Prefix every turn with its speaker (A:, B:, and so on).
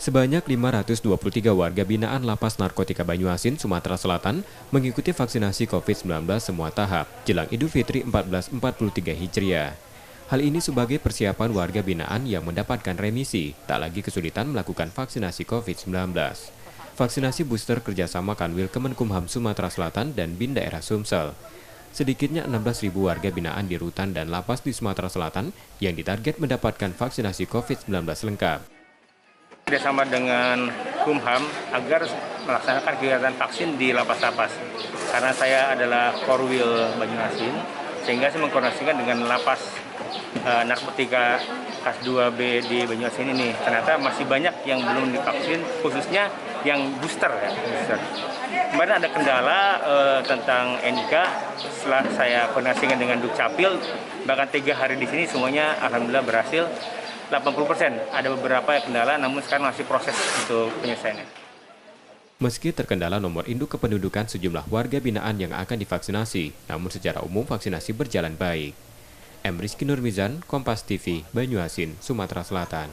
A: Sebanyak 523 warga binaan Lapas Narkotika Banyuasin, Sumatera Selatan mengikuti vaksinasi COVID-19 semua tahap jelang Idul Fitri 1443 Hijriah. Hal ini sebagai persiapan warga binaan yang mendapatkan remisi, tak lagi kesulitan melakukan vaksinasi COVID-19. Vaksinasi booster kerjasama Kanwil Kemenkumham Sumatera Selatan dan BIN daerah Sumsel. Sedikitnya 16.000 warga binaan di rutan dan lapas di Sumatera Selatan yang ditarget mendapatkan vaksinasi COVID-19 lengkap.
B: Kerjasama dengan Kumham agar melaksanakan kegiatan vaksin di lapas-lapas. Karena saya adalah Korwil Banyuasin, sehingga saya mengkoordinasikan dengan lapas narkotika kelas 2B di Banyuasin ini. Ternyata masih banyak yang belum divaksin, khususnya yang booster ya. Booster. Kemarin ada kendala tentang NIK, setelah saya koordinasikan dengan Dukcapil, bahkan 3 hari di sini semuanya alhamdulillah berhasil. 80%, ada beberapa kendala namun sekarang masih proses untuk penyelesaiannya.
A: Meski terkendala nomor induk kependudukan sejumlah warga binaan yang akan divaksinasi, namun secara umum vaksinasi berjalan baik. M. Rizky Nurmizan, Kompas TV, Banyuasin, Sumatera Selatan.